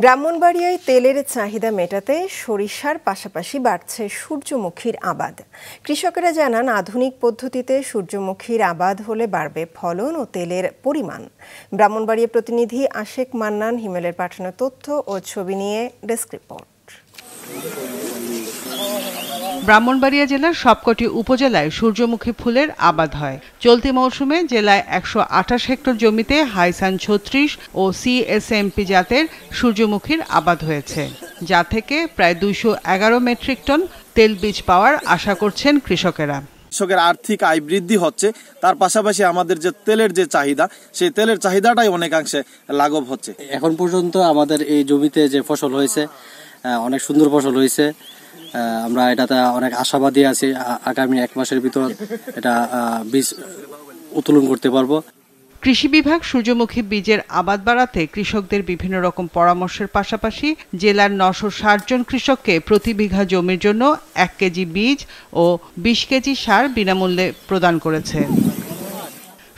ব্রাহ্মণবাড়িয়ায় তেলের চাহিদা মেটাতে সরিষার পাশাপাশি বাড়ছে সূর্যমুখীর আবাদ। কৃষকেরা জানান, আধুনিক পদ্ধতিতে সূর্যমুখীর আবাদ হলে বাড়বে ফলন ও তেলের পরিমাণ। ব্রাহ্মণবাড়িয়া প্রতিনিধি আশেক মান্নান হিমেলের পাঠানো তথ্য ও ছবি নিয়ে ডেস্ক রিপোর্ট। ব্রাহ্মণবাড়িয়া জেলার সবকটি উপজেলায় সূর্যমুখী ফুলের আবাদ হয়। চলতি মৌসুমে জেলায় 128 হেক্টর জমিতে হাইসান 36 ও CSMP জাতের সূর্যমুখীর আবাদ হয়েছে, যা থেকে প্রায় 211 মেট্রিক টন তেল বীজ পাওয়ার আশা করছেন কৃষকেরা। কৃষকের আর্থিক আয় বৃদ্ধি হচ্ছে, তার পাশাপাশি আমাদের যে তেলের যে চাহিদা, সেই তেলের চাহিদাটাই অনেকাংশে লাঘব হচ্ছে। এখন পর্যন্ত আমাদের এই জমিতে যে ফসল হয়েছে অনেক সুন্দর ফসল হয়েছে। আমরা এটাতে অনেক আশাবাদী আছি, আগামী 1 মাসের ভিতর এটা বীজ উত্তোলন করতে পারবো। কৃষি বিভাগ সূর্যমুখী বীজের আবাদ বাড়াতে কৃষকদের বিভিন্ন রকম পরামর্শের পাশাপাশি জেলার 960 জন কৃষককে প্রতি বিঘা জমির জন্য 1 কেজি বীজ ও 20 কেজি সার বিনামূল্যে প্রদান করেছে।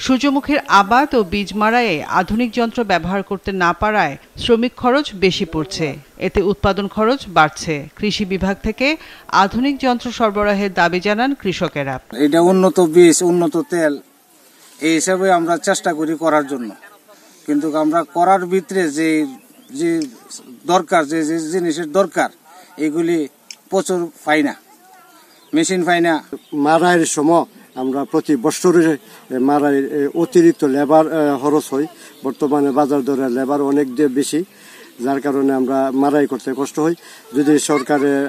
সূর্যমুখীর আবাদ ও বীজ মাড়াইয়ে আধুনিক যন্ত্র ব্যবহার করতে না পারায় শ্রমিক খরচ বেশি পড়ছে, এতে উৎপাদন খরচ বাড়ছে। কৃষি বিভাগ থেকে আধুনিক যন্ত্র সরবরাহের দাবি জানান কৃষকেরা। এটা উন্নত বীজ, উন্নত তেল, এই হিসাবে আমরা চেষ্টা করি করার জন্য, কিন্তু আমরা করার ভিতরে যে দরকার, যে জিনিসের দরকার, এগুলি প্রচুর পাই না, মেশিন পাই না। মারাইয়ের সময় আমরা প্রতি বছরে মারাইয়ের অতিরিক্ত লেবার খরচ হয়। বর্তমানে বাজার দরে লেবার অনেক বেশি, যার কারণে আমরা মারাই করতে কষ্ট হয়। যদি সরকারের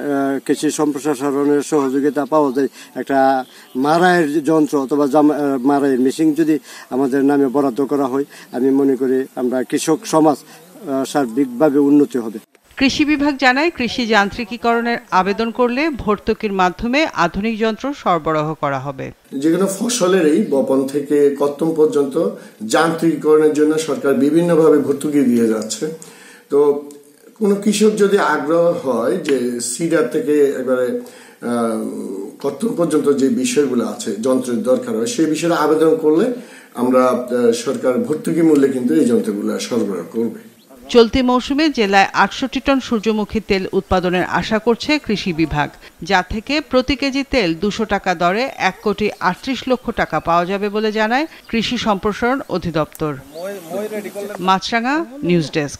কৃষি সম্প্রসারণের সহযোগিতা পাওয়া যায়, একটা মারাইয়ের যন্ত্র অথবা মারাইয়ের মেশিন যদি আমাদের নামে বরাদ্দ করা হয়, আমি মনে করি আমরা কৃষক সমাজ সার্বিকভাবে উন্নতি হবে। কৃষি বিভাগ জানায়, কৃষি যান্ত্রিকীকরণের আবেদন করলে ভর্তুকির মাধ্যমে আধুনিক যন্ত্র সরবরাহ করা হবে। যেকোনো ফসলেরই বপন থেকে কর্তন পর্যন্ত যান্ত্রিকীকরণের জন্য সরকার বিভিন্নভাবে ভর্তুকি দিয়ে যাচ্ছে। তো কোনো কৃষক যদি আগ্রহ হয় যে সিডার থেকে এবারে কর্তন পর্যন্ত যে বিষয়গুলো আছে, যন্ত্রের দরকার হয়, সেই বিষয়ে আবেদন করলে আমরা সরকার ভর্তুকি মূল্যে কিন্তু এই যন্ত্রগুলো সরবরাহ করবে। চলতি মৌসুমে জেলায় 68 টন সূর্যমুখী তেল উৎপাদনের আশা করছে কৃষি বিভাগ, যা থেকে প্রতি কেজি তেল 200 টাকা দরে 1,38 লক্ষ টাকা পাওয়া যাবে বলে জানায় কৃষি সম্প্রসারণ অধিদপ্তর। মাছরাঙা নিউজ ডেস্ক।